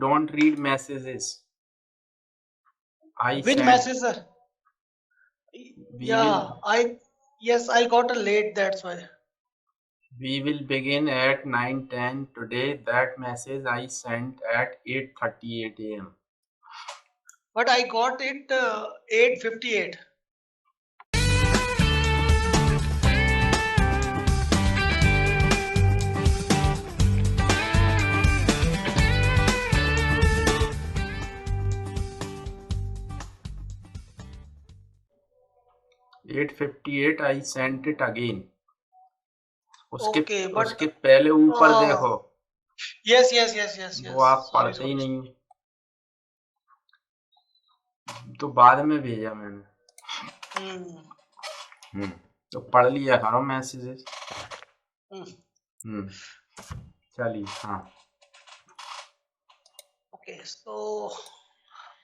don't read messages. I Which sent. message, sir? We will I got a late, that's why. we will begin at 9:10 today. That message I sent at 8:38 a.m. But I got it 8:58. I sent it again. Okay, but उसके पहले ऊपर देखो, yes. वो आप Sorry. पढ़ते ही नहीं, तो बाद में भेजा मैंने। तो पढ़ लिया करो मैसेजेस। चलिए, हाँ। Okay, so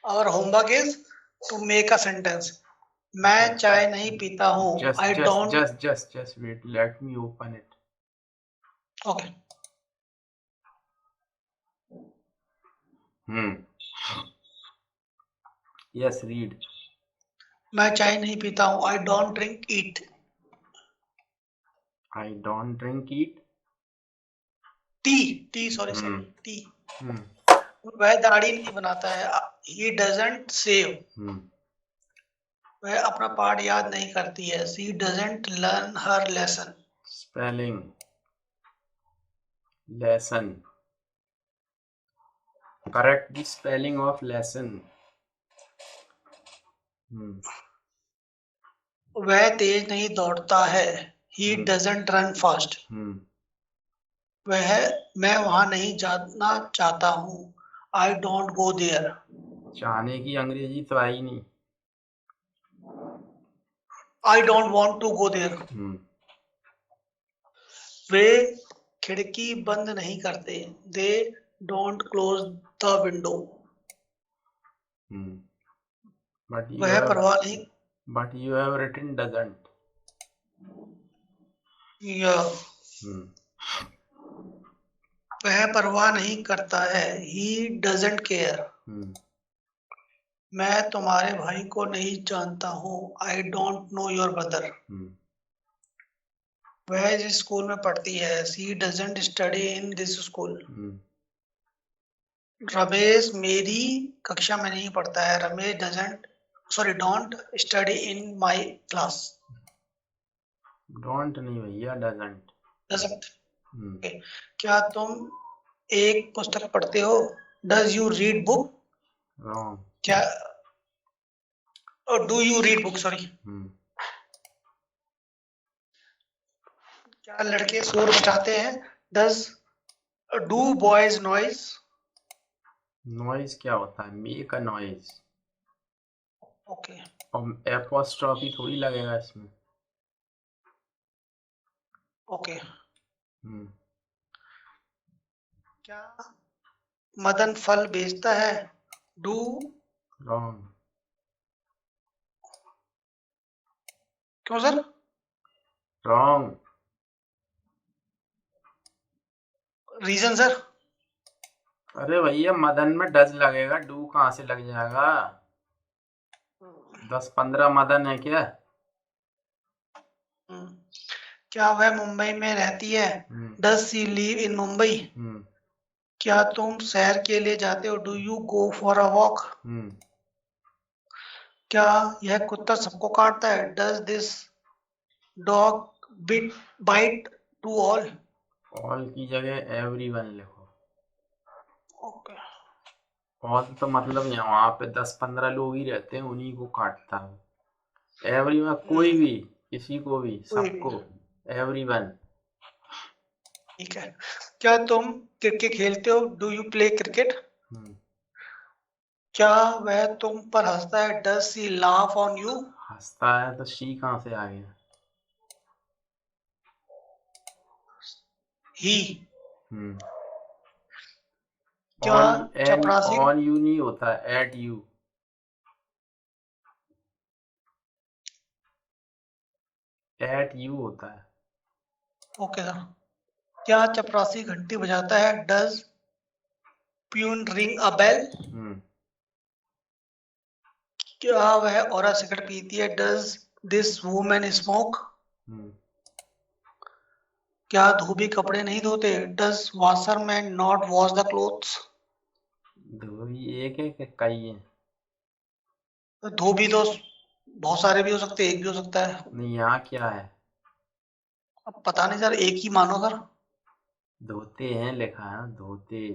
our homework is to make a sentence. मैं चाय नहीं पीता हूँ। I don't. Just wait. Let me open it. Okay. Yes, read. मैं चाय नहीं पीता हूँ। I don't drink it. I don't drink it. T sorry T. वह दाढ़ी नहीं बनाता है। He doesn't shave. वह अपना पाठ याद नहीं करती है। She doesn't learn her lesson. Spelling. Lesson. Correct the spelling of lesson. वह तेज नहीं दौड़ता है। He doesn't run fast. मैं वहां नहीं जाना चाहता हूँ। I don't go there. चाहने की अंग्रेजी तो आई नहीं। I don't want to go there. वे खिड़की बंद नहीं करते। They don't close the window. वह परवाह नहीं। But you have written doesn't. Yeah. वह परवाह नहीं करता है। He doesn't care. मैं तुम्हारे भाई को नहीं जानता हूँ। I don't know your brother. वह जिस स्कूल में पढ़ती है। She doesn't study in this school. Ramesh मेरी कक्षा में नहीं पढ़ता है। Ramesh don't study in my class. Don't नहीं भैया, doesn't. Okay. क्या तुम एक पुस्तक पढ़ते हो? Does you read book? Wrong. क्या do you read book? Sorry. क्या लड़के शोर मचाते हैं? Do boys noise? Noise क्या होता है? Make a noise. Okay. और एपोस्ट्रॉफी थोड़ी लगेगा इसमें। Okay. क्या मदन फल बेचता है? Do. Wrong. क्यों सर? Wrong. Reason sir? अरे भैया मदन में डज लगेगा, डू कहाँ से लग जाएगा? 10-15 मदन है क्या? क्या वह मुंबई में रहती है? Does she live in Mumbai? क्या तुम सैर के लिए जाते हो? Do you go for a walk? क्या यह कुत्ता सबको काटता है? Does this dog bite to all? All की जगह everyone लिखो। Okay. all तो मतलब यहाँ पे 10-15 लोग ही रहते हैं, उन्हीं को काटता है। everyone कोई भी, किसी को भी, सबको, everyone। ठीक है। क्या तुम क्रिकेट खेलते हो? Do you play cricket? क्या वह तुम पर हंसता है? Does she laugh on you? हंसता है तो शी कहाँ से आ गया? He. क्या चपरासी on you नहीं होता, at you। at you होता है। Okay sir. क्या चपरासी घंटी बजाता है? Does peon ring a bell? क्या वह औरत सिगरेट पीती है? Does this woman smoke? क्या धोबी कपड़े नहीं धोते? Does washerman not wash the clothes? धोबी एक है कि कई है? धोबी तो बहुत सारे भी हो सकते हैं, एक भी हो सकता है। नहीं, यहाँ क्या है? अब पता नहीं सर, एक ही मानो सर। धोते हैं लिखा है, धोते,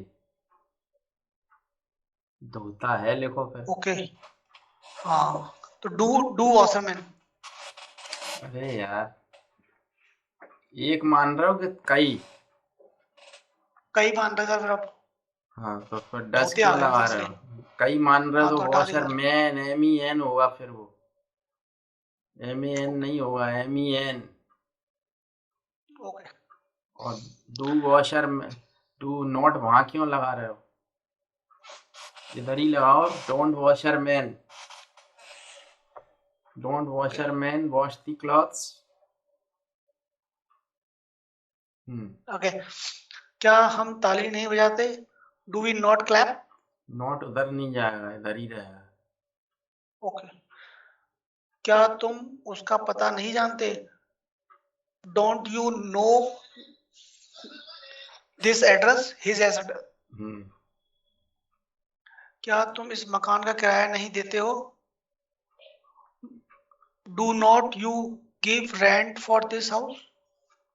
धोता है लिखो फिर। ओके, हाँ, तो डू वॉशरमैन। अरे यार, एक मान रहे हो कि कई? कई मान रहे सर फिर आप? हाँ, तो फिर डस धोते क्यों आ गए लगा सर रहे सही। हो? कई मान रहे हो हाँ तो तो हटा दिया वॉशर सर। मैन MEN होगा फिर वो, MEN नहीं होगा, MEN। ओके, और डू वॉशर में, डू नॉट वहां क्यों लगा रहे हो? इधर ही लगाओ, don't washer man, don't washer man wash the clothes. Okay. क्या हम ताली नहीं बजाते? Do we not clap? Not उधर नहीं जाएगा, इधर ही रहेगा। ओके। क्या तुम उसका पता नहीं जानते? Don't you know this address, his address? क्या तुम इस मकान का किराया नहीं देते हो? Do not you give rent for this house?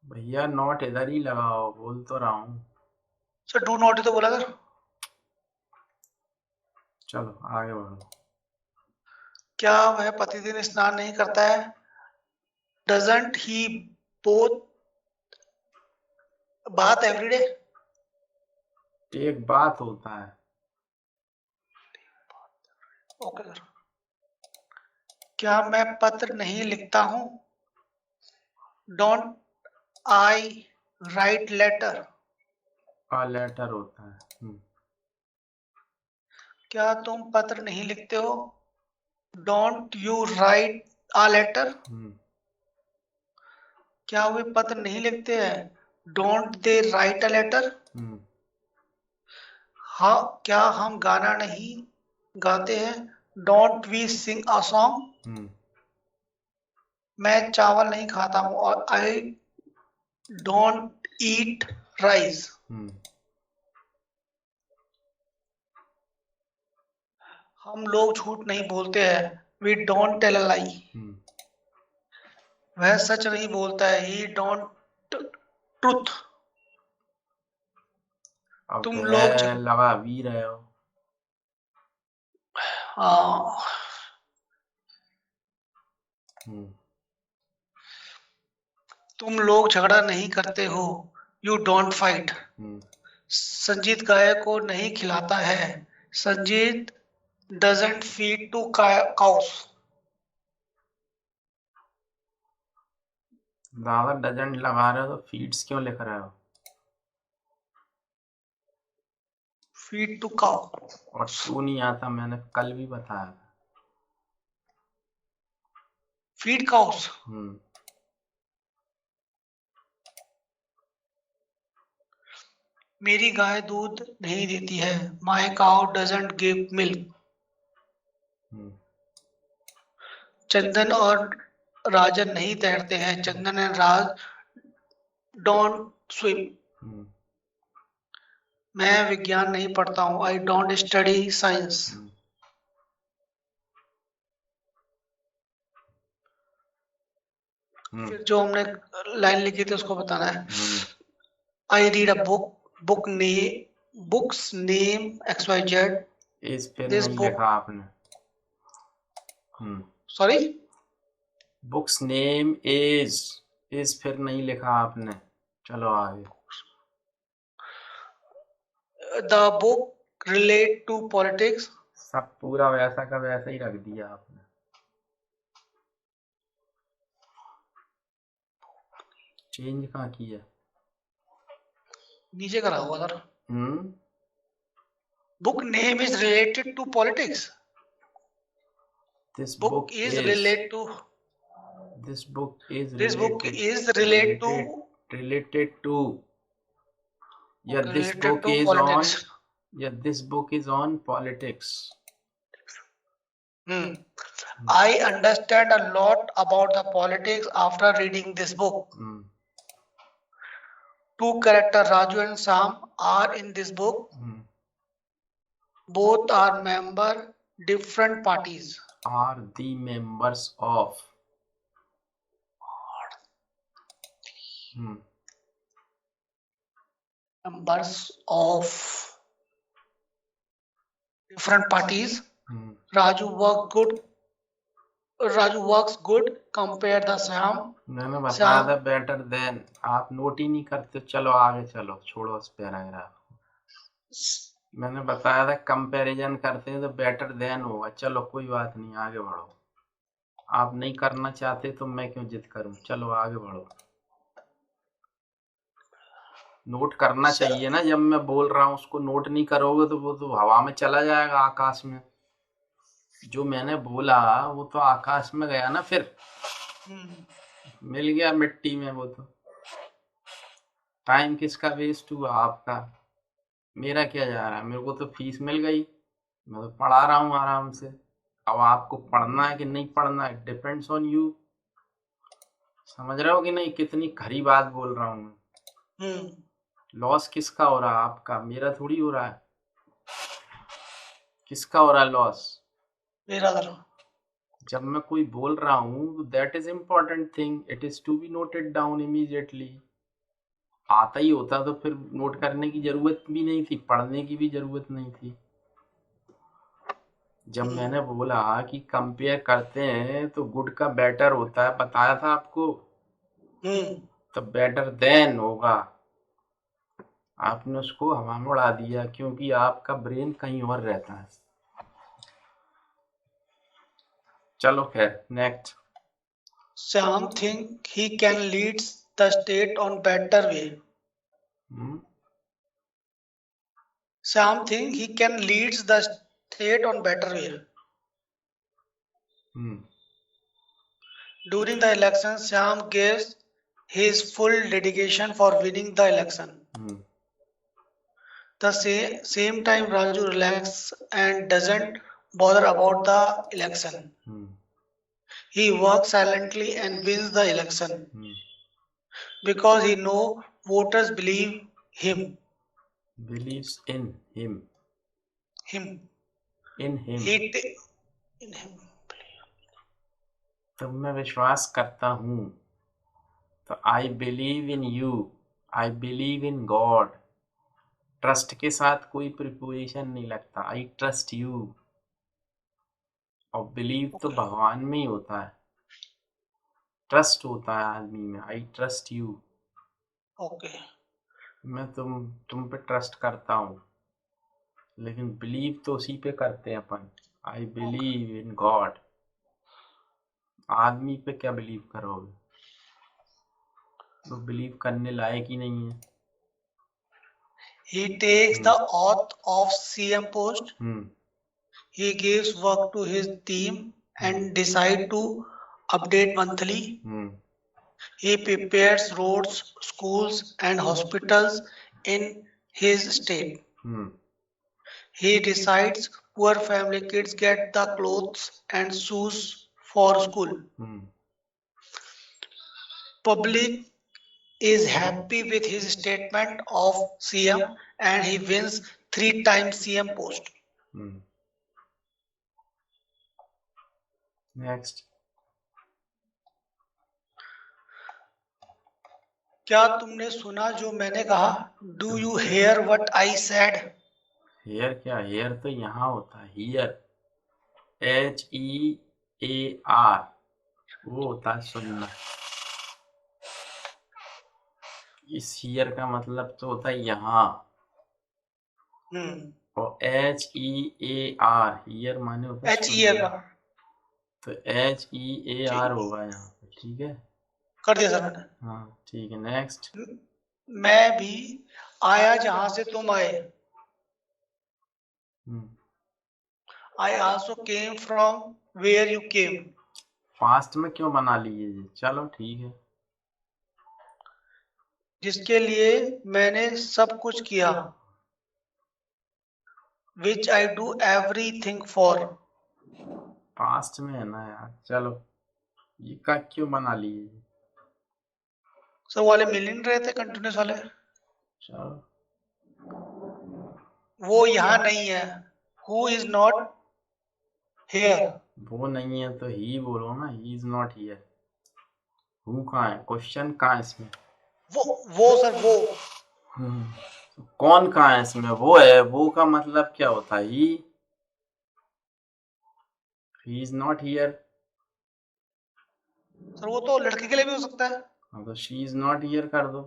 भैया नॉट इधर ही लगाओ, बोल तो रहा हूँ। सर डू नॉट ही तो बोला सर। चलो आगे बढ़ो। क्या वह प्रतिदिन स्नान नहीं करता है? Doesn't he both bath everyday? एक बात होता है। Okay sir. क्या मैं पत्र नहीं लिखता हूँ? Don't I write letter? A letter होता है। क्या तुम पत्र नहीं लिखते हो? Don't you write a letter? क्या वे पत्र नहीं लिखते हैं? Don't they write a letter? हाँ, क्या हम गाना नहीं गाते हैं? Don't we sing a song? मैं चावल नहीं खाता हूँ और आई डोंट ईट राइस। हम लोग झूठ नहीं बोलते हैं। वी डोंट टेल अ लाई। वह सच नहीं बोलता है। ही डोंट ट्रुथ। अब तुम तो लोग है लगा भी रहे हो। हाँ, तुम लोग झगड़ा नहीं करते हो। You don't fight. संजीत गाय को नहीं खिलाता है। Sanjeet doesn't feed to cows. दादा डजंट लगा रहे हो तो फीड्स क्यों लिख रहे हो? Feed to cow. और टू नहीं आता, मैंने कल भी बताया था। Feed cows. मेरी गाय दूध नहीं देती है। My cow doesn't give milk. Chandan और राजन नहीं तैरते हैं। Chandan and Raj don't swim. मैं विज्ञान नहीं पढ़ता हूँ। I don't study science. फिर जो हमने लाइन लिखी थी उसको बताना है। I read a book. Books name XYZ। इस पे दिस नहीं बुक। लिखा आपने। सॉरी, बुक्स नेम इज फिर नहीं लिखा आपने। चलो आगे। The book relate to politics. सब पूरा वैसा का वैसा ही रख दिया आपने। चेंज कहाँ किया? नीचे करा हुआ sir. Book name is related to politics. This book book is is related to this book is this book related is related to related to yeah, okay, this related book to is on politics. Yeah, this book is on politics. I understand a lot about the politics after reading this book. Two characters, Raju and Sam, are in this book. Both are member different parties. Are the members of. Members of different parties. Raju works good compared to Sam. मैंने बताया था better than, आप note ही नहीं करते। चलो आगे चलो, छोड़ो इस पैराग्राफ। मैंने बताया था कंपैरिजन करते हैं तो बेटर देन होगा। चलो कोई बात नहीं, आगे बढ़ो। आप नहीं करना चाहते तो मैं क्यों जिद करूं। चलो आगे बढ़ो। नोट करना चाहिए ना, जब मैं बोल रहा हूं उसको नोट नहीं करोगे तो वो तो हवा में चला जाएगा, आकाश में। जो मैंने बोला वो तो आकाश में गया ना, फिर मिल गया मिट्टी में। वो तो टाइम किसका वेस्ट हुआ? आपका। मेरा क्या जा रहा है? मेरे को तो फीस मिल गई, मैं तो पढ़ा रहा हूँ आराम से। अब आपको पढ़ना है कि नहीं पढ़ना है, डिपेंड्स ऑन यू। समझ रहे हो कि नहीं? कितनी खरी बात बोल रहा हूँ मैं। लॉस किसका हो रहा है? आपका। मेरा थोड़ी हो रहा है। किसका हो रहा है लॉस? मेरा। जब मैं कोई बोल रहा हूँ, that is important thing, it is to be noted down immediately. आता ही होता तो फिर नोट करने की जरूरत भी नहीं थी, पढ़ने की भी जरूरत नहीं थी। जब मैंने बोला कि कंपेयर करते हैं तो गुड का बेटर होता है, बताया था आपको। तो बेटर देन होगा। आपने उसको हवा में उड़ा दिया क्योंकि आपका ब्रेन कहीं और रहता है। चलो खैर, next. Sam think he can lead the state on better way. Sam think he can lead the state on better way. During the election, Sam gives his full dedication for winning the election. The same time, Raju relaxes and doesn't bother about the election. He works silently and wins the election because he knows voters believe him. Believes in him. Him. In him. In him. तो मैं विश्वास करता हूँ। तो I believe in you, I believe in God. Trust के साथ कोई preposition नहीं लगता। I trust you. और बिलीव तो भगवान में ही होता है, ट्रस्ट होता है आदमी में। I trust you. ओके। मैं तुम पे ट्रस्ट करता हूँ, लेकिन बिलीव तो उसी पे करते हैं अपन। I believe in God. आदमी पे क्या बिलीव करोगे? तो बिलीव करने लायक ही नहीं है। He takes the oath of CM post. He gives work to his team and decide to update monthly. He prepares roads, schools and hospitals in his state. He decides poor family kids get the clothes and shoes for school. Public is happy with his statement of CM and he wins 3 times CM post. Next. क्या तुमने सुना जो मैंने कहा? Do you hear what I said? Hear क्या? Hear तो यहाँ होता है, हियर। HEAR वो होता है सुनना। इस हियर का मतलब तो होता है यहाँ। और HEAR, हियर माने होता है सुनना। तो HEAR होगा यहाँ पे। ठीक है, कर दिया सर मैंने। हाँ ठीक है। नेक्स्ट। मैं भी आया जहां से तुम आए। I also came from where you came. Fast में क्यों बना लिए जी? चलो ठीक है। जिसके लिए मैंने सब कुछ किया। which I do everything for. Past में है ना यार, चलो ये का क्यों बना लिए? सर वाले मिल नहीं रहे थे कंटिन्यूस वाले, चलो वो यहाँ नहीं है. Who is not here? वो नहीं है तो ही बोलो ना, he is not here. Who कहाँ है? क्वेश्चन कहाँ है इसमें? वो सर वो. तो कौन कहाँ है इसमें? वो है. वो का मतलब क्या होता है? He is not here. Sir वो तो लड़के के लिए भी हो सकता है. हाँ तो शी इज नॉट हियर कर दो.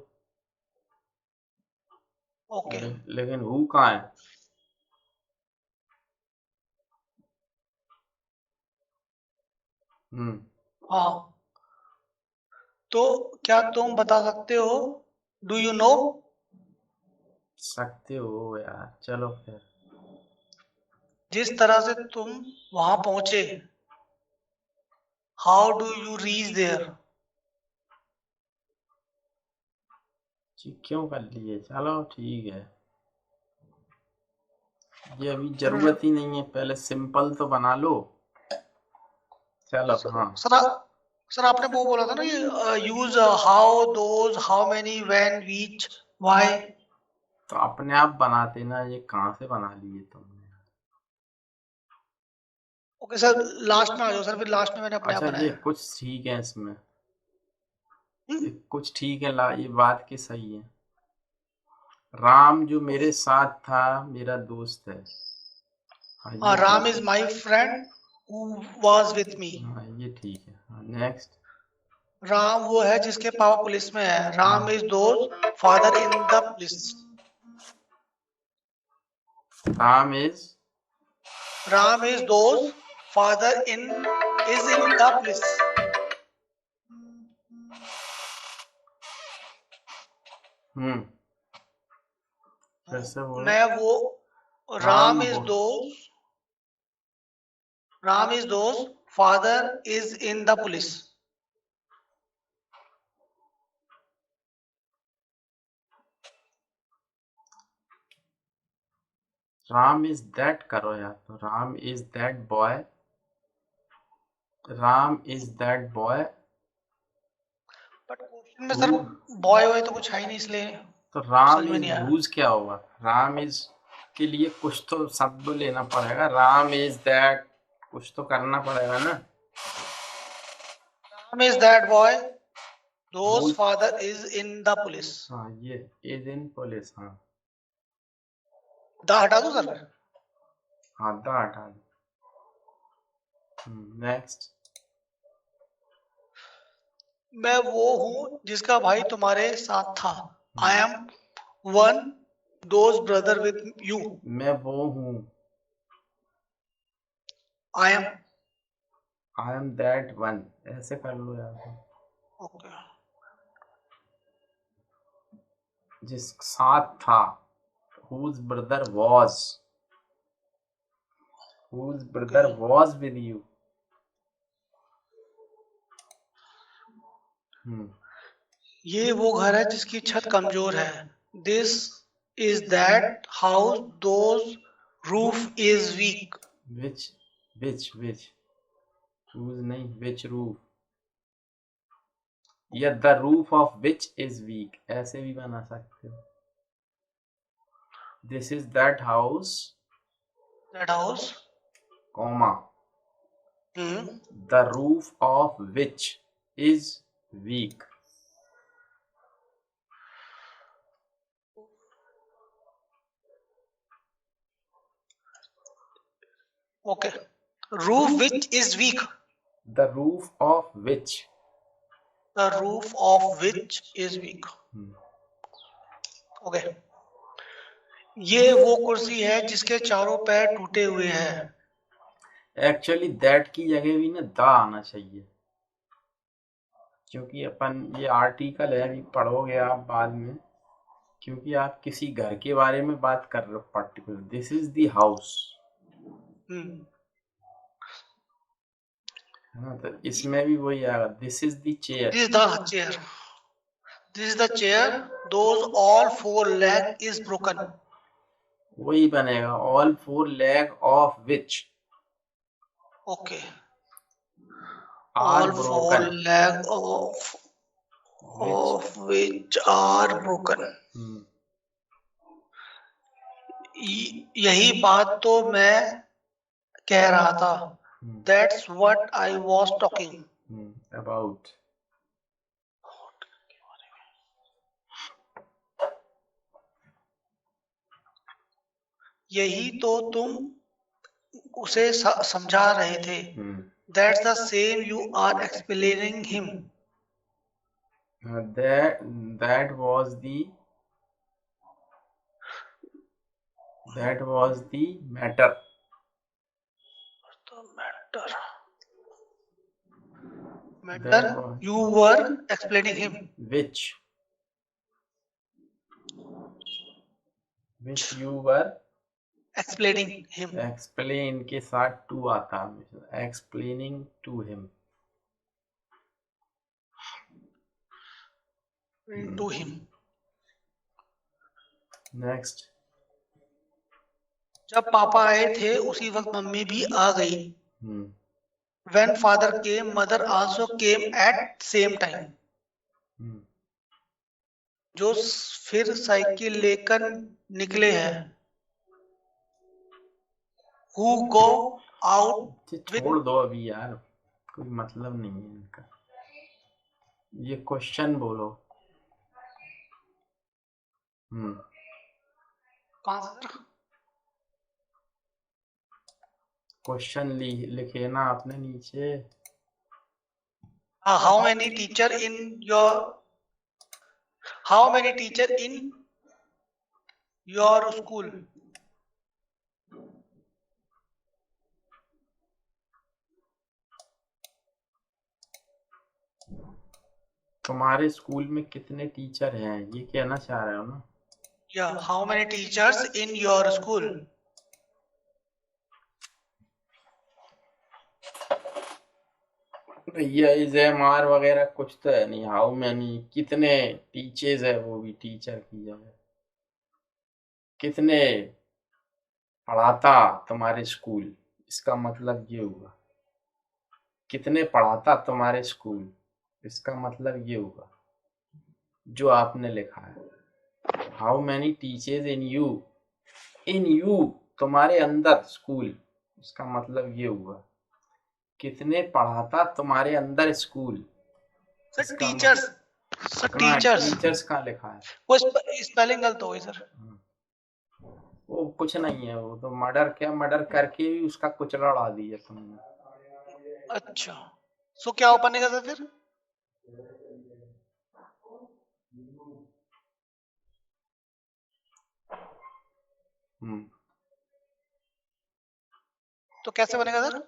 ओके. लेकिन हु कहाँ है? हाँ, तो क्या तुम बता सकते हो? Do you know? सकते हो यार, चलो फिर. जिस तरह से तुम वहां पहुंचे, how do you reach there? क्यों कर लिए? चलो ठीक है, ये अभी जरूरत ही नहीं है, पहले सिंपल तो बना लो. चलो. हाँ सर आपने वो बोला था ना कि use how, those, how many, when, which, why. तो अपने आप बनाते ना, ये कहाँ से बना लिए तुमने? ओके सर, लास्ट में आ जाओ सर, फिर लास्ट में मैंने अपने आप अच्छा ये बनाया. कुछ ठीक है इसमें, ये कुछ ठीक है. ये बात की सही है. राम जो मेरे साथ था मेरा दोस्त है. हाँ, Ram is my friend who was with me. हाँ ये ठीक है. हाँ नेक्स्ट. राम वो है जिसके पापा पुलिस में है. Ram is those father in the police. Ram is those father in the police. कैसे बोलो? मैं वो Ram is those father is in the police. Ram is that करो यार. तो Ram is that boy. Ram is that boy. But question में सर बॉय वॉय तो कुछ है ही नहीं, इसलिए तो राम समझ में इज नहीं आया. हुज क्या होगा? राम इज के लिए कुछ तो शब्द लेना पड़ेगा. राम इज दैट कुछ तो करना पड़ेगा ना. Ram is that boy those father is in the police. हाँ ये इज इन पुलिस. हाँ द हटा दो सर. हाँ द हटा दो. नेक्स्ट. मैं वो हूँ जिसका भाई तुम्हारे साथ था. I am one those brother with you. मैं वो हूँ. I am that one. ऐसे कर लो यार. ओके. जिस साथ था. whose brother was with you. ये वो घर है जिसकी छत कमजोर है. This is that house those roof is weak. which whose नहीं, which roof. या the roof of which is weak. ऐसे भी बना सकते हो. this is that house comma the roof of which is weak. Okay. Roof which is weak. the roof of which is weak. Okay. ये वो कुर्सी है जिसके चारों पैर टूटे हुए हैं. एक्चुअली दैट की जगह भी ना द आना चाहिए, क्योंकि अपन ये आर्टिकल है, अभी पढ़ोगे आप बाद में, क्योंकि आप किसी घर के बारे में बात कर रहे हो particular. This is the house है ना, तो इसमें भी वही आएगा. This is the chair. This is the chair those all four leg is broken. वही बनेगा, all four leg of which okay, are all four broken. leg of which are broken। यही बात तो मैं कह रहा था। That's what I was talking about. यही तो तुम उसे समझा रहे थे। That's the same you are explaining him। that was the matter matter you were explaining him। which you were explaining him। explain के साथ to आता है, explaining to him। to him। next। जब पापा आए थे उसी वक्त मम्मी भी आ गई। When father came, mother also came at same time। जो फिर साइकिल लेकर निकले हैं। Who go out छोड़ दो अभी यार, कोई मतलब नहीं है इनका। ये क्वेश्चन बोलो। क्वेश्चन लिखे ना आपने नीचे। how many teacher in your school। तुम्हारे स्कूल में कितने टीचर हैं, ये कहना चाह रहे हो ना। how many teachers in your school। भैया इज एम आर वगैरह कुछ तो है नहीं। हाउ मैनी, कितने टीचर्स है, वो भी टीचर की जगह। कितने पढ़ाता तुम्हारे स्कूल, इसका मतलब ये हुआ। कितने पढ़ाता तुम्हारे स्कूल, इसका मतलब ये हुआ जो आपने लिखा है। How many teachers in you तुम्हारे अंदर स्कूल, इसका मतलब ये हुआ कितने पढ़ाता तुम्हारे अंदर स्कूल। टीचर्स टीचर्स कहाँ लिखा है, वो स्पेलिंग गलत हो गई सर। वो कुछ नहीं है, वो तो मर्डर करके भी उसका कुचला उड़ा दिया तुमने। अच्छा, सो क्या ओपन है फिर। तो कैसे बनेगा सर।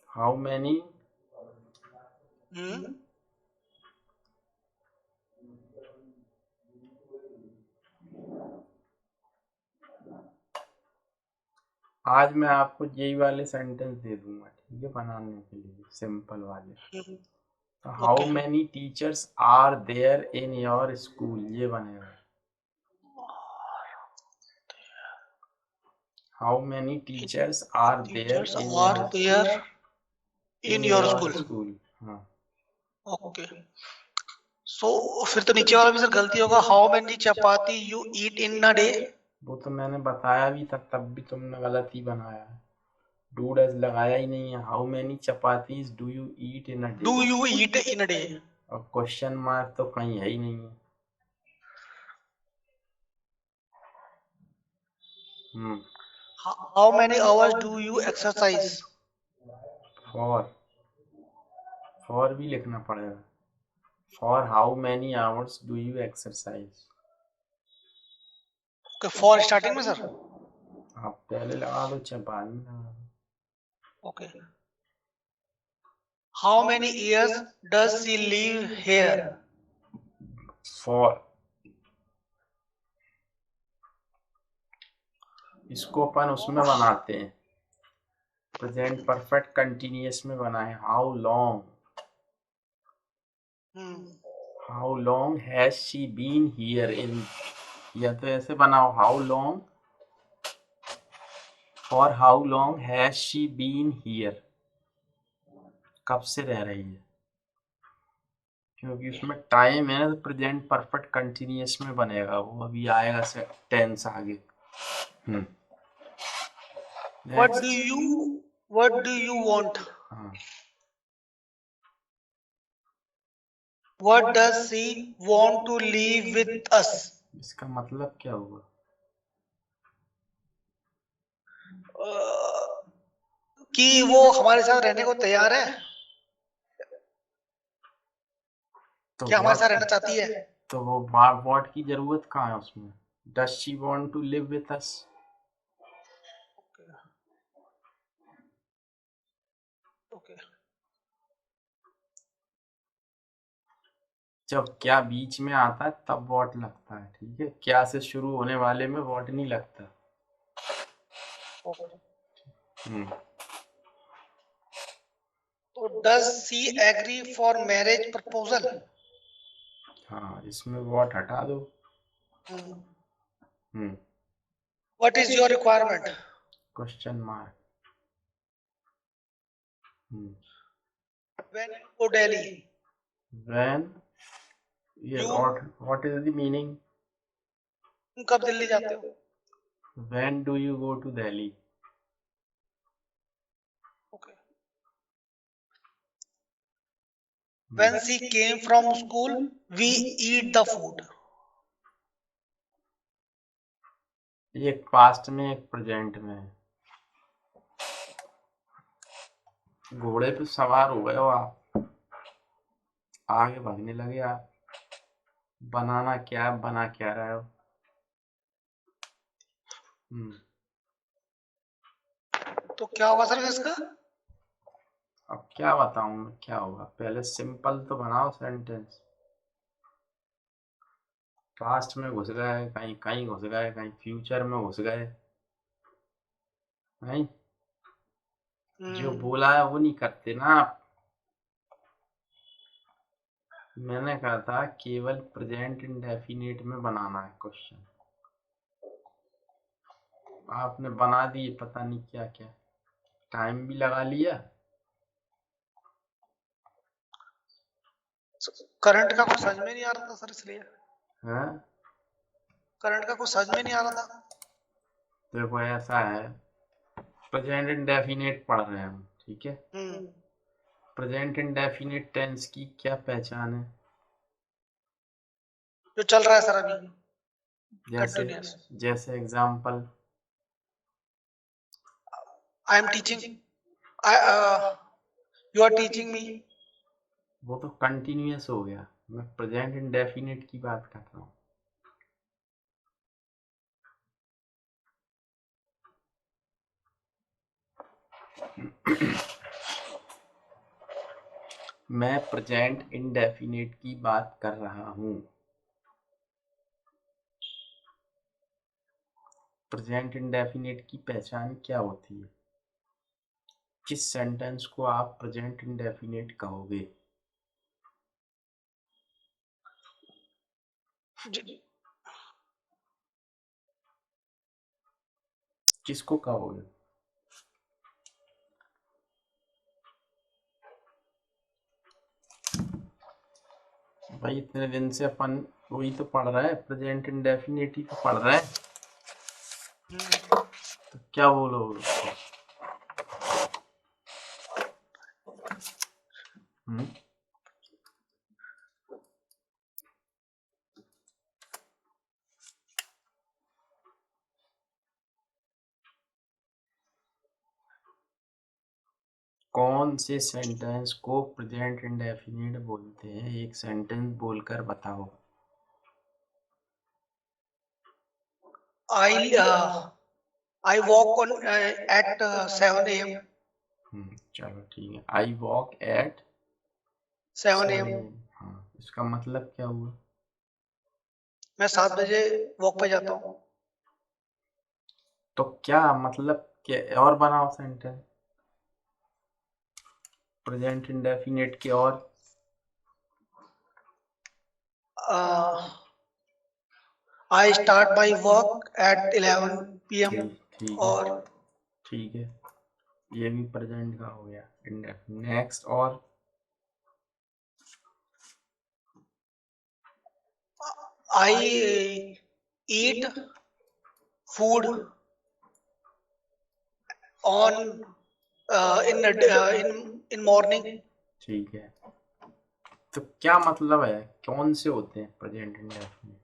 हाउ मैनी आज मैं आपको यही वाले सेंटेंस दे दूंगा, ठीक है, बनाने के लिए सिंपल वाले। How many teachers are there in your school, ये बनेगा। How many teachers are there in your school. हाँ ओके, सो फिर तो नीचे वाला भी सर गलती होगा। How many chapati you eat in a day. वो तो मैंने बताया भी था, तब भी तुमने गलत ही बनाया है। डू डज लगाया ही नहीं है। How many chapatis do you eat in a day, do you eat in a day. और क्वेश्चन मार्क तो कहीं है ही नहीं है। How many hours do you exercise. For भी लिखना पड़ेगा। For how many hours do you exercise. For starting में सर। आप पहले लगा दो चाहे बाद में लगा दो। Okay, how many years does she live here. For इसको अपन उसमें बनाते हैं, प्रेजेंट परफेक्ट कंटिन्यूअस में बनाए। How long, how long has she been here in, या तो ऐसे बनाओ, हाउ लॉन्ग और how long has she been here, कब से रह रही है, क्योंकि उसमें टाइम है ना, तो प्रेजेंट परफेक्ट कंटिन्यूअस में बनेगा वो, अभी आएगा से टेंस आगे। What do you want? हाँ, What does she want to live with us? इसका मतलब क्या हुआ? कि वो हमारे साथ रहने को तैयार है, तो क्या हमारे साथ रहना चाहती है? तो वो व्हाट की जरूरत कहाँ है उसमें? Does she want to live with us? Okay, जब क्या बीच में आता है तब व्हाट लगता है, ठीक है, क्या से शुरू होने वाले में व्हाट नहीं लगता। हम्म, तो does she agree for marriage proposal? हाँ, इसमें व्हाट हटा दो। What is your requirement? Question mark. When you go Delhi? When, ये व्हाट इज द मीनिंग? तुम कब दिल्ली जाते हो? When do you go to Delhi? Okay, when she came from school we eat the food. एक पास्ट में एक प्रेजेंट में। घोड़े पे सवार हो गए हो आप, आगे भागने लगे आप, बनाना क्या, बना क्या रहे हो? तो क्या होगा सर इसका? अब क्या बताऊं मैं, क्या होगा? पहले सिंपल तो बनाओ सेंटेंस। पास्ट में घुस गए, कहीं कहीं घुस गए, कहीं फ्यूचर में घुस गए, नहीं? जो बोला है वो नहीं करते ना आप। मैंने कहा था केवल प्रेजेंट इंडेफिनिट में बनाना है क्वेश्चन, आपने बना दिए पता नहीं क्या क्या, टाइम भी लगा लिया। करंट का कुछ समझ में नहीं आ रहा था सर, इसलिए। है, करंट का कुछ समझ में नहीं आ रहा था। देखो ऐसा है, प्रेजेंट इंडेफिनिट पढ़ रहे हैं हम, ठीक है। प्रेजेंट इंडेफिनिट टेंस की क्या पहचान है? जो चल रहा है सर अभी, जैसे कंटिन्यूअस। जैसे example, I am teaching, you are teaching me. वो तो कंटिन्यूअस हो गया, मैं प्रेजेंट इंडेफिनिट की बात कर रहा हूँ। मैं प्रेजेंट इंडेफिनिट की बात कर रहा हूँ। प्रेजेंट इंडेफिनिट की पहचान क्या होती है? किस सेंटेंस को आप प्रेजेंट इंडेफिनिट कहोगे? किसको कहोगे? भाई इतने दिन से अपन वही तो पढ़ रहे हैं, प्रेजेंट इंडेफिनिट ही तो पढ़ रहे हैं, तो क्या बोलोगे उसको? कौन से सेंटेंस को प्रेजेंट इंडेफिनिट बोलते हैं? एक सेंटेंस बोलकर बताओ। I walk on at 7 AM। चलो ठीक है, आई वॉक एट 7 AM। हाँ, इसका मतलब क्या हुआ? मैं 7 बजे वॉक पे जाता हूँ। तो क्या मतलब क्या और बनाओ सेंटेंस प्रेजेंट इंडेफिनिट के और I start my work at 11 PM ठीक और है ठीक है ये भी प्रेजेंट का हो गया इंडेफिनिट नेक्स्ट और I eat food on in morning. ठीक है तो क्या मतलब है कौन से होते हैं प्रेजेंट इंडेफिनिट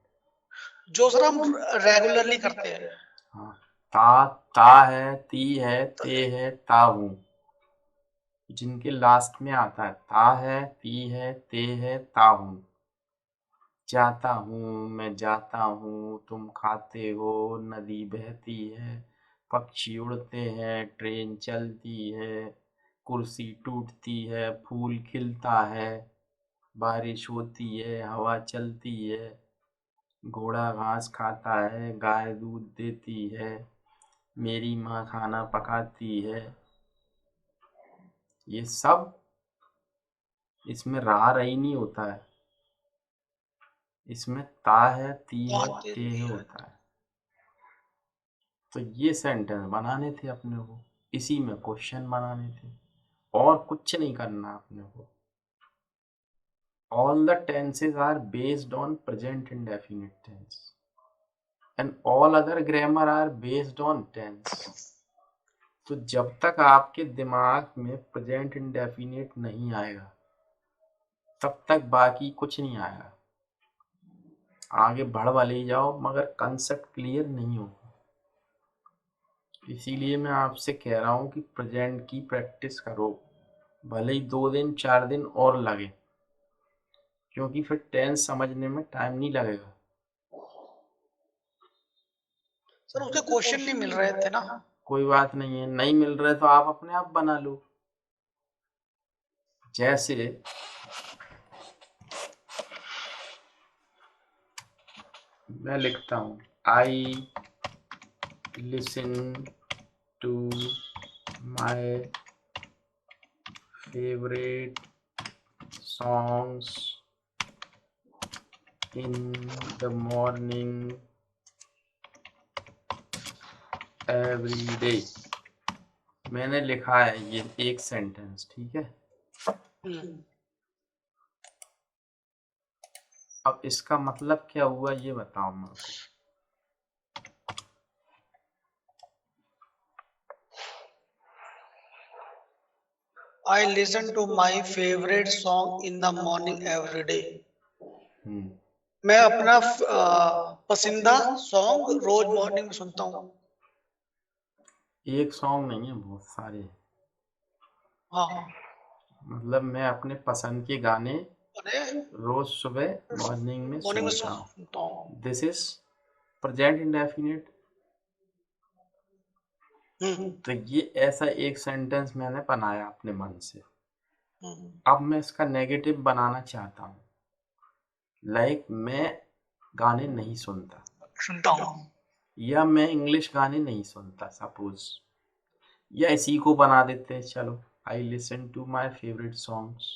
जो सर हम रेगुलरली करते हैं। हाँ ता है ती है ते है ता हूँ जिनके लास्ट में आता है ता है ती है ते है ता हूँ जाता हूँ मैं जाता हूँ तुम खाते हो नदी बहती है पक्षी उड़ते हैं ट्रेन चलती है कुर्सी टूटती है फूल खिलता है बारिश होती है हवा चलती है घोड़ा घास खाता है गाय दूध देती है मेरी माँ खाना पकाती है ये सब इसमें रहा रही नहीं होता है इसमें ता है ती है ते है होता है तो ये सेंटेंस बनाने थे अपने को इसी में क्वेश्चन बनाने थे और कुछ नहीं करना अपने को all the tenses are based on present indefinite tense and all other grammar are based on tense तो जब तक आपके दिमाग में प्रेजेंट इंडेफिनिट नहीं आएगा तब तक बाकी कुछ नहीं आएगा आगे बढ़ वाले जाओ मगर कंसेप्ट क्लियर नहीं होगा इसीलिए मैं आपसे कह रहा हूँ कि प्रेजेंट की प्रैक्टिस करो भले ही 2 दिन 4 दिन और लगे क्योंकि फिर टेंस समझने में टाइम नहीं लगेगा सर उसके क्वेश्चन नहीं मिल रहे थे ना। कोई बात नहीं है नहीं मिल रहे तो आप अपने आप बना लो जैसे मैं लिखता हूँ I listen to my favourite songs in the morning every day मैंने लिखा है ये एक सेंटेंस ठीक है अब इसका मतलब क्या हुआ ये बताओ मेरे को I listen to my favorite song in the morning every day. मैं अपना पसंदीदा सॉन्ग रोज मॉर्निंग में सुनता हूँ। एक सॉन्ग नहीं है बहुत सारे हाँ मतलब मैं अपने पसंद के गाने रोज सुबह मॉर्निंग में सुनता हूँ दिस इज प्रेजेंट इंडेफिनिट तो ये ऐसा एक सेंटेंस मैंने बनाया अपने मन से अब मैं इसका नेगेटिव बनाना चाहता हूँ लाइक मैं गाने नहीं सुनता हूँ या मैं इंग्लिश गाने नहीं सुनता सपोज या इसी को बना देते हैं चलो I listen to my favourite songs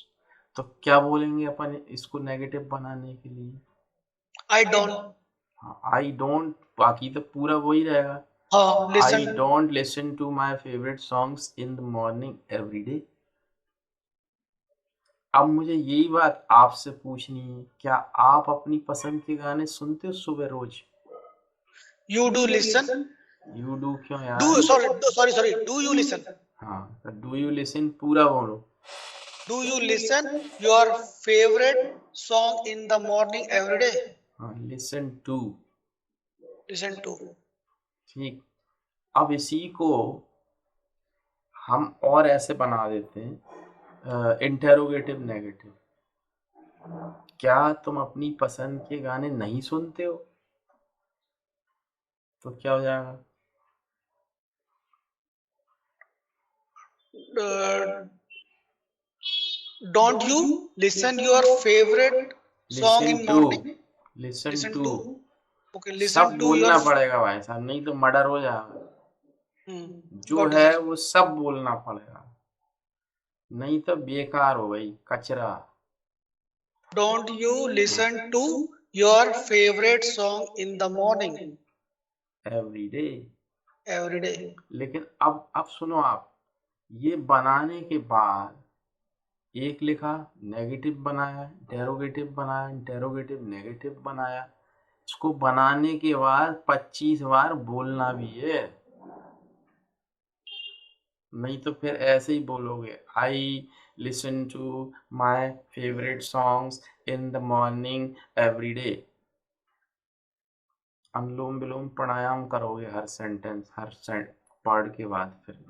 तो क्या बोलेंगे अपन इसको नेगेटिव बनाने के लिए आई डोंट हाँ आई डोंट बाकी तो पूरा वही रहेगा I don't listen to my favourite songs in the morning every day अब मुझे यही बात आपसे पूछनी है क्या आप अपनी पसंद के गाने सुनते हो सुबह रोज you do listen you do क्यों यार do sorry do you listen हाँ डू यू लिसन पूरा बोलो do you listen your favourite song in the morning every day हाँ लिसन टू ठीक अब इसी को हम और ऐसे बना देते हैं इंटेरोगेटिव नेगेटिव क्या तुम अपनी पसंद के गाने नहीं सुनते हो तो क्या हो जाएगा don't you listen your favourite song in morning listen to okay सब लिसन टू बोलना योर पड़ेगा भाई साहब नहीं तो मर्डर हो जाएगा जो What is है it? वो सब बोलना पड़ेगा, नहीं तो बेकार हो गई, कचरा। Don't you listen to your favorite song in the morning every day. every day? लेकिन अब सुनो आप, ये बनाने के बाद एक लिखा, नेगेटिव बनाया, इंटेरोगेटिव बनाया, इंटेरोगेटिव नेगेटिव बनाया, इसको बनाने के बाद 25 बार बोलना भी है, नहीं तो फिर ऐसे ही बोलोगे, I listen to my favourite songs in the morning every day. अनुलोम विलोम प्राणायाम करोगे हर सेंटेंस, हर वर्ड के बाद, फिर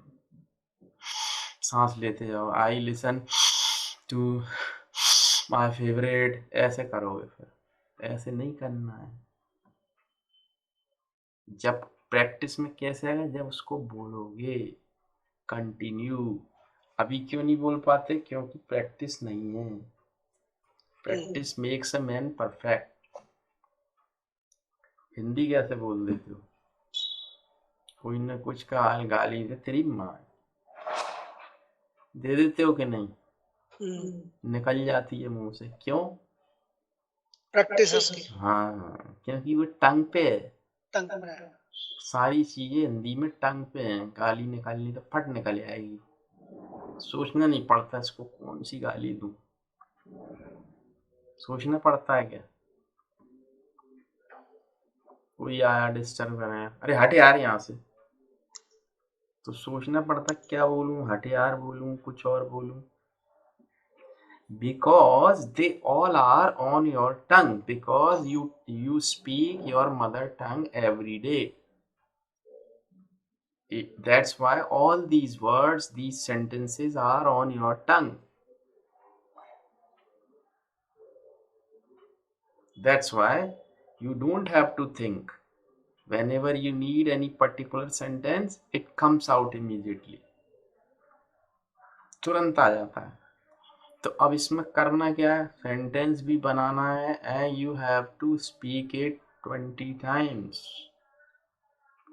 सांस लेते जाओ, I listen to my favourite, ऐसे करोगे, फिर ऐसे नहीं करना है। जब प्रैक्टिस में कैसे आएगा, जब उसको बोलोगे कंटिन्यू। अभी क्यों नहीं बोल पाते, क्योंकि प्रैक्टिस नहीं है। Practice makes a man perfect. Hindi कैसे बोल देते हो, कोई ना कुछ का हाल गाली दे तेरी माँ, दे देते हो कि नहीं, निकल जाती है मुंह से, क्यों? प्रैक्टिस उसकी हाँ, क्योंकि वो टंग पे है, टंग में है। सारी चीजें हिंदी में टंग पे हैं, गाली निकालनी तो फट निकल आएगी, सोचना नहीं पड़ता इसको कौन सी गाली दूं, सोचना पड़ता है क्या? कोई आया डिस्टर्ब कर रहे हैं, अरे हट यार यहाँ से, तो सोचना पड़ता क्या बोलूं, हट यार बोलूं, कुछ और बोलूं, because they all are on your tongue, because you speak your mother tongue every day. That's why all these words, these sentences are on your tongue. That's why you don't have to think. Whenever you need any particular sentence, it comes out immediately. तुरंत आ जाता है। तो अब इसमें करना क्या है, sentence भी बनाना है, and you have to speak it 20 times।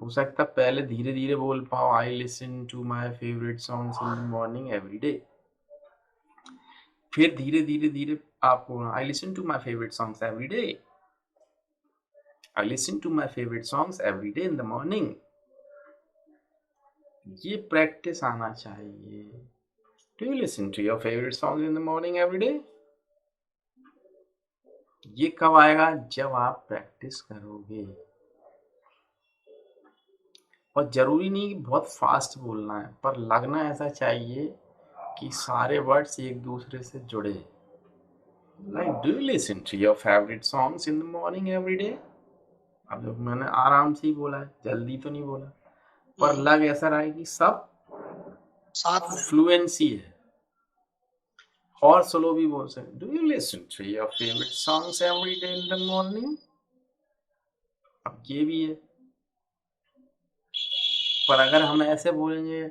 हो सकता है पहले धीरे धीरे बोल पाओ, I listen to my favourite songs in the morning every day, फिर धीरे धीरे धीरे आपको I listen to my favourite songs every day, I listen to my favourite songs every day in the morning. ये प्रैक्टिस आना चाहिए। Do you listen to your favourite songs in the morning every day? ये कब आएगा, जब आप practice करोगे। और जरूरी नहीं कि बहुत फास्ट बोलना है, पर लगना ऐसा चाहिए कि सारे वर्ड्स एक दूसरे से जुड़े। Like do you listen to your favourite songs in the morning every day? अब देखो मैंने आराम से ही बोला है, जल्दी तो नहीं बोला, पर लग ऐसा रहा है कि सब साथ में फ्लुएंसी है। और स्लो भी बोल सकते, do you listen to your favourite songs every day in the morning? अब ये भी है, पर अगर हम ऐसे बोलेंगे,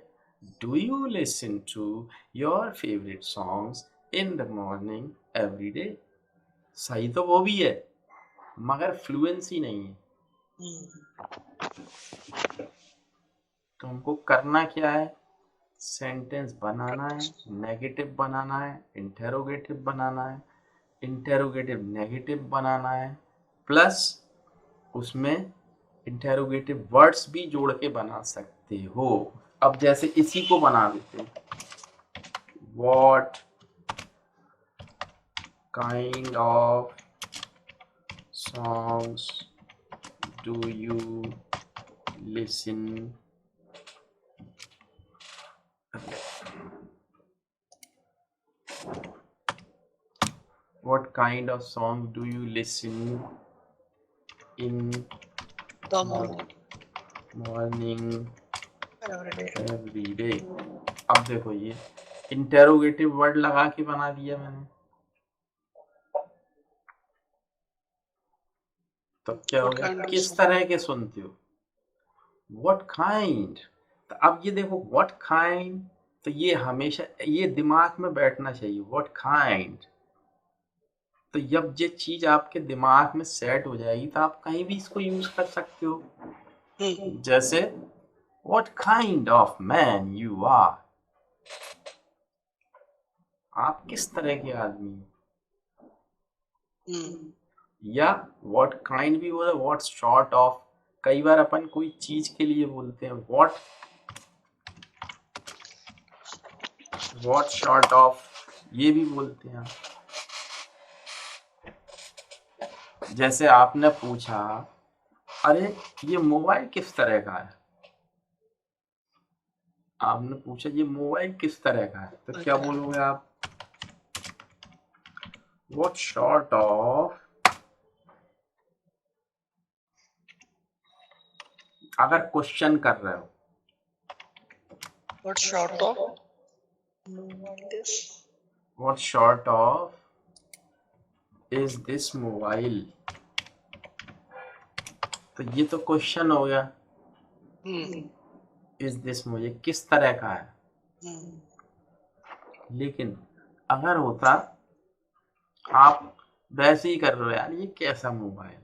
do you listen to your favourite songs in the morning every day, सही तो वो भी है, मगर फ्लुएंसी नहीं है। तो हमको करना क्या है, सेंटेंस बनाना है, नेगेटिव बनाना है, इंटेरोगेटिव बनाना है, इंटेरोगेटिव नेगेटिव बनाना है, प्लस उसमें इंटेरोगेटिव वर्ड्स भी जोड़ के बना सकते हो। अब जैसे इसी को बना देते हैं, what kind of songs do you listen What kind of song do you listen in the morning every every day? day? अब देखो ये इंटेरोगेटिव वर्ड लगा के बना दिया मैंने, तो क्या हो गया, किस तरह के सुनते हो, What kind? तो अब ये देखो What kind, तो ये हमेशा ये दिमाग में बैठना चाहिए, What kind। तो जब ये चीज आपके दिमाग में सेट हो जाएगी तो आप कहीं भी इसको यूज कर सकते हो। जैसे What kind of man you are? आप किस तरह के आदमी हो? या what kind भी बोला, what sort of. कई बार अपन कोई चीज के लिए बोलते हैं what sort of, ये भी बोलते हैं. जैसे आपने पूछा, अरे ये मोबाइल किस तरह का है. आपने पूछा ये मोबाइल किस तरह का है, तो क्या बोलोगे आप? What sort of. अगर क्वेश्चन कर रहे हो, What sort of what sort of is this mobile, तो ये तो क्वेश्चन हो गया. Is this mobile, ये किस तरह का है. लेकिन अगर होता आप वैसे ही कर रहे हो, यार ये कैसा मोबाइल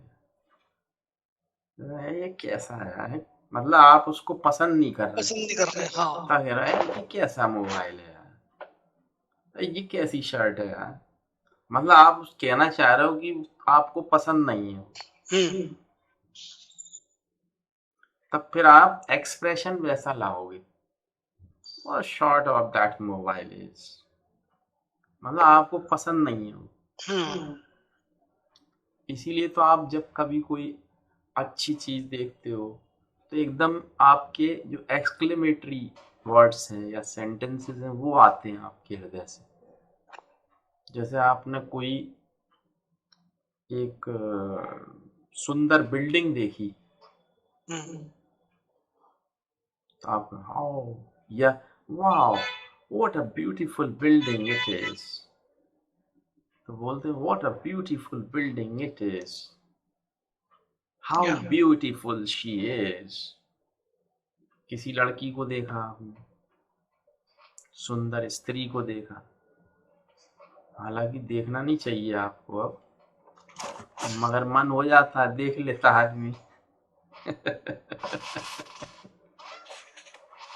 है, ये कैसा है यार, मतलब आप उसको पसंद नहीं कर रहे. हाँ. कह रहा है ये कैसा मोबाइल है यार, ये कैसी शर्ट है यार, मतलब आप कहना चाह रहे हो कि आपको पसंद नहीं है. तब फिर आप एक्सप्रेशन वैसा लाओगे. What sort of that mobile is, मतलब आपको पसंद नहीं है. इसीलिए तो आप जब कभी कोई अच्छी चीज देखते हो तो एकदम आपके जो एक्सक्लेमेटरी वर्ड्स हैं या सेंटेंसेस हैं वो आते हैं आपके हृदय से. जैसे आपने कोई एक सुंदर बिल्डिंग देखी, तो आप हाउ या wow what a beautiful building it is, तो बोलते हैं what a beautiful building it is, how beautiful she is. किसी लड़की को देखा आपने, सुंदर स्त्री को देखा, हालांकि देखना नहीं चाहिए आपको अब, मगर मन हो जाता है, देख लेता आदमी.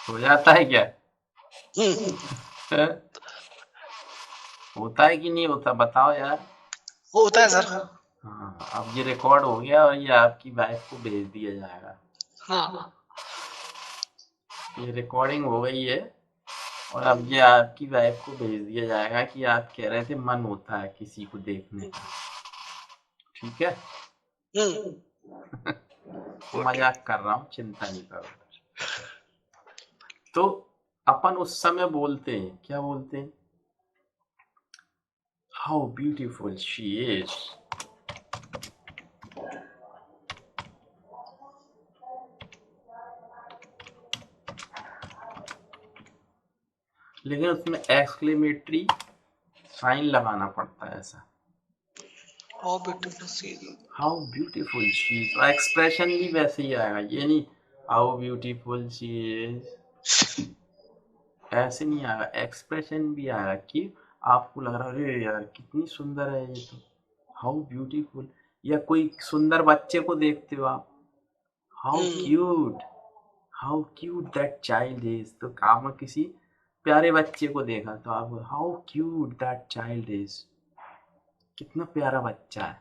हो जाता है क्या? होता है कि नहीं होता, बताओ यार. होता है सर. हाँ, अब ये रिकॉर्ड हो गया और ये आपकी वाइफ को भेज दिया जाएगा. हाँ. ये रिकॉर्डिंग हो गई है और अब ये आपकी वाइफ को भेज दिया जाएगा कि आप कह रहे थे मन होता है किसी को देखने का. ठीक है. मजाक कर रहा हूँ, चिंता नहीं करो. तो अपन उस समय बोलते हैं, क्या बोलते हैं? How beautiful she is. लेकिन उसमें एक्सक्लेमेटरी साइन लगाना पड़ता है ऐसा. How beautiful she is. How beautiful she is, expression भी वैसे ही आएगा, ये नहीं हाउ ब्यूटीफुल शी इज, ऐसे नहीं आएगा. एक्सप्रेशन भी आएगा कि आपको लग रहा है अरे यार कितनी सुंदर है ये तो, हाउ ब्यूटीफुल. या कोई सुंदर बच्चे को देखते हो आप, how cute that child is, तो आपने किसी प्यारे बच्चे को देखा तो आप how cute that child is, कितना प्यारा बच्चा है.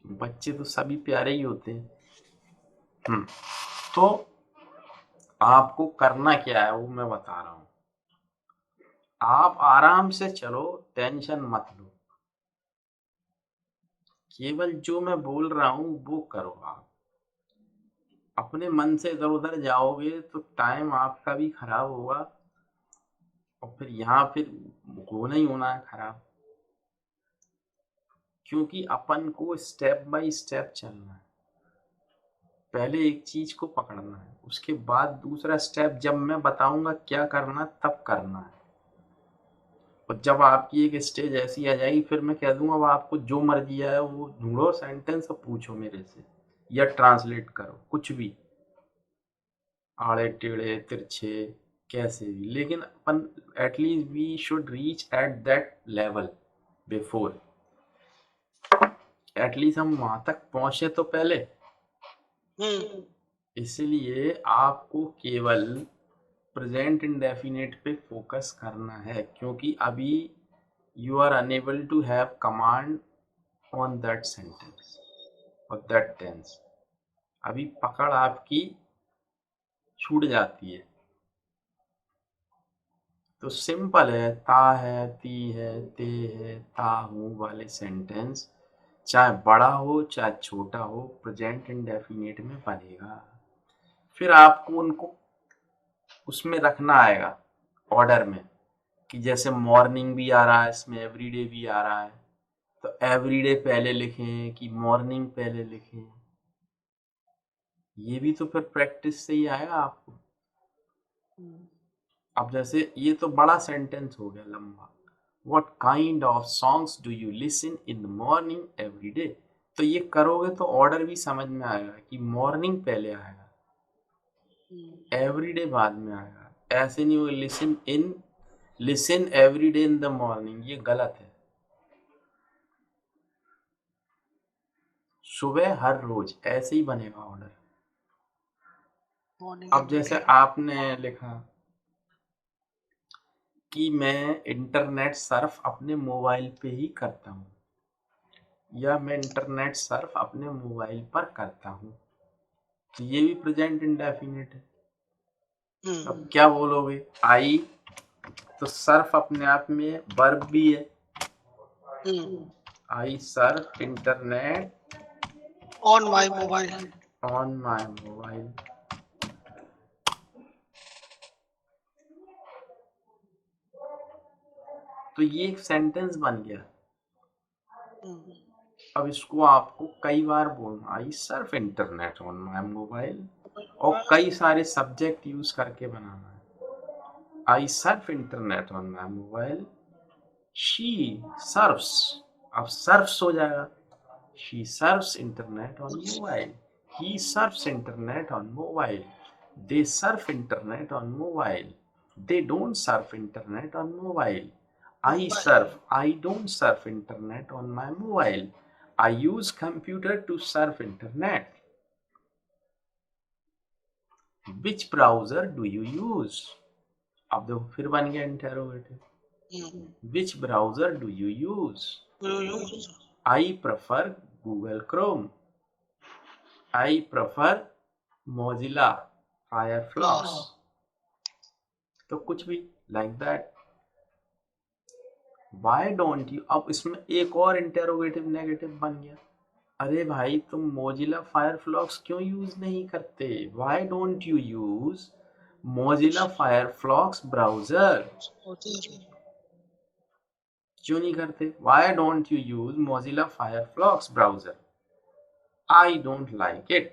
बच्चे तो सभी प्यारे ही होते हैं. तो आपको करना क्या है वो मैं बता रहा हूं. आप आराम से चलो, टेंशन मत लो, केवल जो मैं बोल रहा हूं वो करो. आप अपने मन से इधर उधर जाओगे तो टाइम आपका भी खराब होगा और फिर यहाँ फिर होना ही होना है खराब. क्योंकि अपन को स्टेप बाय स्टेप चलना है. पहले एक चीज को पकड़ना है, उसके बाद दूसरा स्टेप जब मैं बताऊंगा क्या करना तब करना है. और जब आपकी एक स्टेज ऐसी आ जाएगी फिर मैं कह दूंगा अब आपको जो मर्जी आए वो ढूंढो सेंटेंस और पूछो मेरे से या ट्रांसलेट करो कुछ भी, आड़े टेढ़े तिरछे कैसे भी. लेकिन अपन at least we should reach at that level before, at least हम वहां तक पहुंचे तो पहले. इसलिए आपको केवल प्रेजेंट इंडेफिनिट पे फोकस करना है, क्योंकि अभी you are unable to have command on that sentence और दैट टेंस। अभी पकड़ आपकी छूट जाती है। तो सिंपल है, ता है, ती है, ते है, ता हूँ वाले सेंटेंस चाहे बड़ा हो चाहे छोटा हो प्रेजेंट इंडेफिनिट में बनेगा। फिर आपको उनको उसमें रखना आएगा ऑर्डर में, कि जैसे मॉर्निंग भी आ रहा है इसमें, एवरीडे भी आ रहा है, तो एवरीडे पहले लिखें कि मॉर्निंग पहले लिखें। ये भी तो फिर प्रैक्टिस से ही आएगा आपको। अब जैसे ये तो बड़ा सेंटेंस हो गया लंबा, What kind of songs do you listen in the morning every day? तो ये करोगे तो ऑर्डर भी समझ में आएगा कि मॉर्निंग पहले आएगा, एवरीडे बाद में आएगा। ऐसे नहीं होगा listen every day in the morning, ये गलत है। सुबह हर रोज, ऐसे ही बनेगा ऑर्डर। अब जैसे आपने लिखा कि मैं इंटरनेट सर्फ अपने मोबाइल पे ही करता हूँ, या मैं इंटरनेट सर्फ अपने मोबाइल पर करता हूँ, तो ये भी प्रेजेंट इंडेफिनिट है। अब क्या बोलोगे? आई तो सर्फ अपने आप में वर्ब भी है, I surf internet on my mobile. On my mobile. तो ये एक सेंटेंस बन गया। अब इसको आपको कई बार बोलना, I surf internet on my mobile, और कई सारे सब्जेक्ट यूज करके बनाना है। I surf internet on my mobile, she surfs, अब सर्फ्स हो जाएगा, she surfs internet on mobile, he surfs internet on mobile, they surf internet on mobile, they don't surf internet on mobile, I surf, I don't surf internet on my mobile, I use computer to surf internet. Which browser do you use? अब देखो फिर बन गया interrogative. Which browser do you use? I prefer Google Chrome. I prefer Mozilla Firefox. तो कुछ भी like that. Why don't you? अब इसमें एक और इंटेरोगेटिव नेगेटिव बन गया। अरे भाई तुम मोजिला फायरफ्लॉक्स क्यों यूज नहीं करते? Why don't you use Mozilla Firefox browser? क्यों नहीं करते? Why don't you use Mozilla Firefox browser? I don't like it.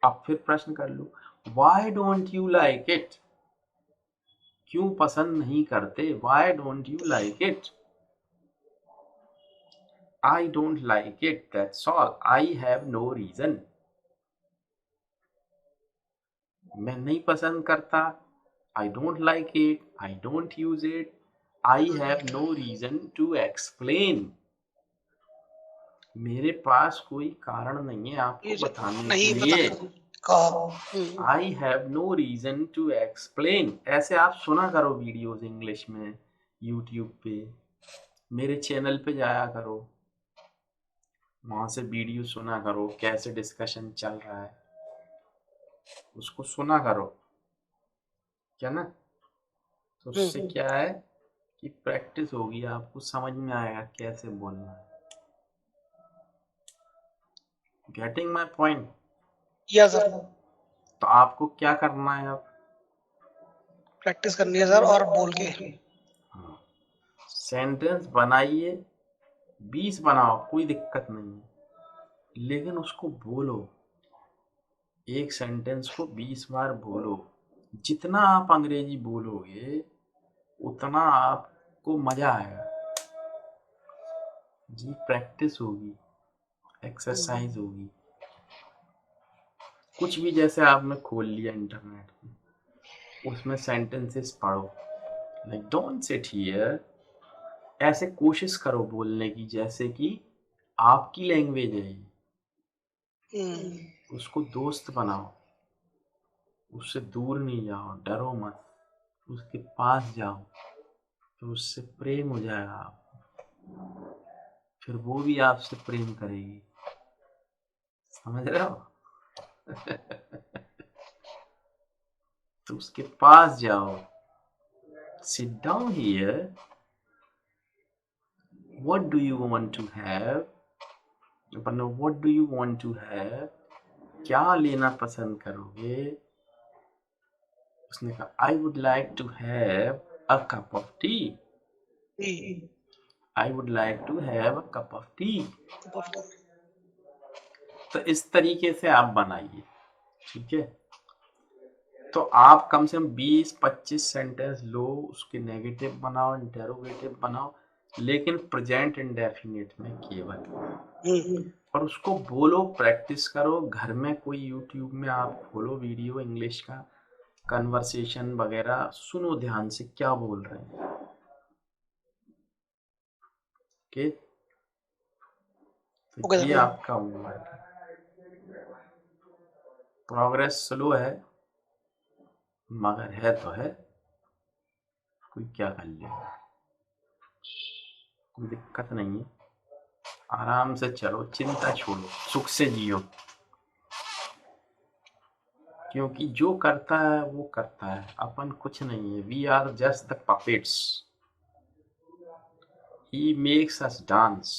अब फिर प्रश्न कर लो, Why don't you like it? क्यों पसंद नहीं करते? Why don't you like it? I don't like it, that's all. I have no reason. मैं नहीं पसंद करता, I don't like it, I don't use it, I have no reason to explain. मेरे पास कोई कारण नहीं है आपको बताने के लिए। I have no reason to explain. ऐसे आप सुना करो वीडियोस इंग्लिश में यूट्यूब पे, मेरे चैनल पे जाया करो, वहां से वीडियो सुना करो, कैसे डिस्कशन चल रहा है उसको सुना करो, क्या ना? तो उससे क्या है कि प्रैक्टिस होगी, आपको समझ में आएगा कैसे बोलना है। Getting my point? Yes sir. तो आपको क्या करना है अब? प्रैक्टिस करनी है सर, और बोल के। हाँ, सेंटेंस बनाइए, 20 बनाओ, कोई दिक्कत नहीं है, लेकिन उसको बोलो। एक सेंटेंस को 20 बार बोलो। जितना आप अंग्रेजी बोलोगे उतना आपको मजा आएगा जी। प्रैक्टिस होगी, एक्सरसाइज होगी। कुछ भी जैसे आपने खोल लिया इंटरनेट में, उसमें सेंटेंसेस पढ़ो, लाइक डोंट सिट हियर, ऐसे कोशिश करो बोलने की जैसे कि आपकी लैंग्वेज है ये। उसको दोस्त बनाओ, उससे दूर नहीं जाओ, डरो मत, उसके पास जाओ, तो उससे प्रेम हो जाएगा आपको, फिर वो भी आपसे प्रेम करेगी। समझ रहे हो? तो उसके पास जाओ, sit down here, what do you want to have, what do you want to have, क्या लेना पसंद करोगे? उसने कहा I would like to have a cup of tea. I would like to have a cup of tea. तो इस तरीके से आप बनाइए, ठीक है? तो आप कम से कम 20-25 सेंटेंस लो, उसके नेगेटिव बनाओ, इंटेरोगेटिव बनाओ, लेकिन प्रेजेंट इंडेफिनिट में केवल, और उसको बोलो, प्रैक्टिस करो घर में। कोई यूट्यूब में आप खोलो वीडियो इंग्लिश का, कन्वर्सेशन वगैरह सुनो ध्यान से क्या बोल रहे हैं। ओके, तो ये आपका होमवर्क है। प्रोग्रेस स्लो है मगर है तो है, कोई क्या कर लेगा, कोई दिक्कत नहीं है। आराम से चलो, चिंता छोड़ो, सुख से जियो, क्योंकि जो करता है वो करता है, अपन कुछ नहीं है। We are just the puppets, he makes us dance,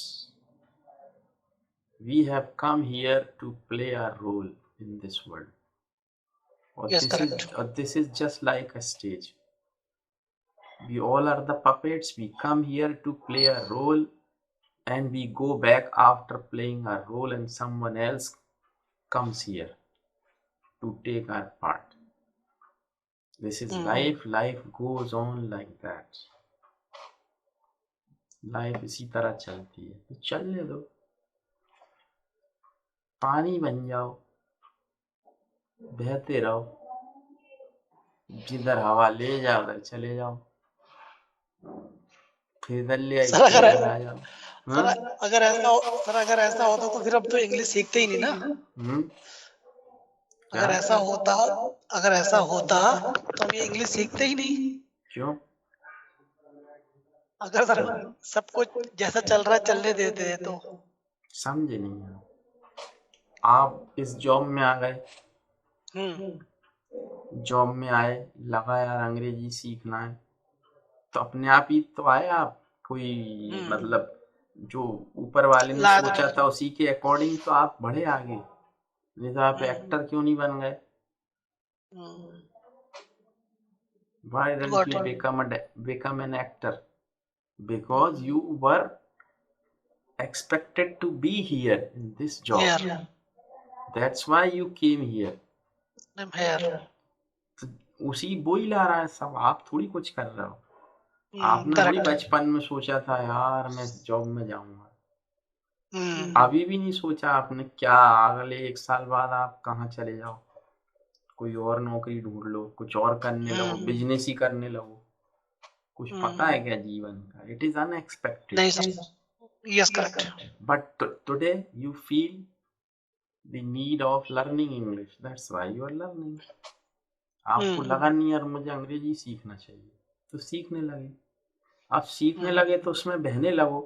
we have come here to play our role in this world, और this is just like a stage. We all are the puppets, we come here to play a role and we go back after playing our role, and someone else comes here to take our part. This is life, life goes on like that. Life इसी तरह चलती है, तो चलने दो, पानी बन जाओ, बहते रहो, जिधर हवा ले जाओ उधर चले जाओ, फिर इधर ले आई फिर इधर आ जाओ। अगर ऐसा होता तो फिर अब तो इंग्लिश सीखते ही नहीं ना। अगर ऐसा होता तो हम ये इंग्लिश सीखते ही नहीं। क्यों? अगर सर सब कुछ जैसा चल रहा है चलने देते हैं तो। समझे नहीं आप इस जॉब में आ गए, जॉब में आए, लगा यार अंग्रेजी सीखना है, तो अपने आप ही तो आए आप, कोई मतलब जो ऊपर वाले ने सोचा था उसी के अकॉर्डिंग तो आप बढ़े आगे, नहीं तो आप एक्टर क्यों नहीं बन गए? Why didn't you become an actor? Because you were expected to be here in this job. That's why you came here. I'm here. तो उसी वो ही ला रहा है सब, आप थोड़ी कुछ कर रहे हो। आपने थोड़ी बचपन में सोचा था यार मैं इस जॉब में जाऊंगा, अभी भी नहीं सोचा आपने क्या अगले 1 साल बाद आप कहाँ चले जाओ, कोई और नौकरी ढूंढ लो, कुछ और करने लगो, बिजनेस ही करने लगो, कुछ पता है क्या जीवन का? It is unexpected. नहीं sir, yes correct. But today you feel the need of learning English, that's why you are learning. आपको लगा नहीं यार मुझे अंग्रेजी सीखना चाहिए, तो सीखने लगे। आप सीखने लगे तो उसमें बहने लगो,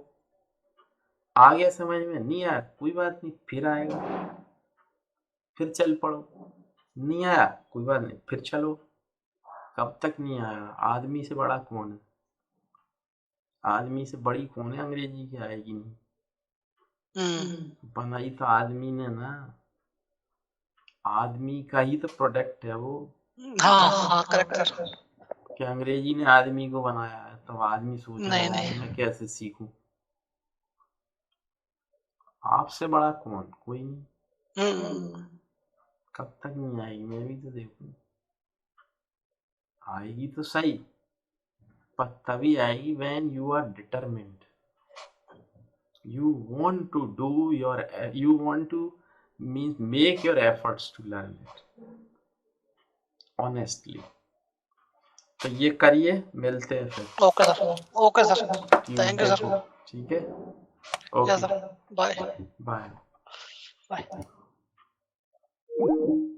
आ गया समझ में, नहीं आया कोई बात नहीं, फिर आएगा, फिर चल पड़ो, नहीं आया कोई बात नहीं, फिर चलो। कब तक नहीं आया? आदमी से बड़ा कौन है? आदमी से बड़ी कौन है? अंग्रेजी की आएगी नहीं, बनाई तो आदमी ने ना, आदमी का ही तो प्रोडक्ट है वो। हाँ करेक्ट सर। कि अंग्रेजी ने आदमी को बनाया है, तो आदमी सोच रहा है मैं कैसे सीखूं। आपसे बड़ा कौन? कोई नहीं। कब तक नहीं आएगी? मैं भी तो देखूं, आएगी तो सही, पर तभी आएगी when you are determined, you want to do your, you want to means make your efforts to learn it honestly। तो ये करिए, मिलते हैं फिर। Okay sir, okay sir, thank you sir. ठीक है, ओके, बाय बाय। बाय। है।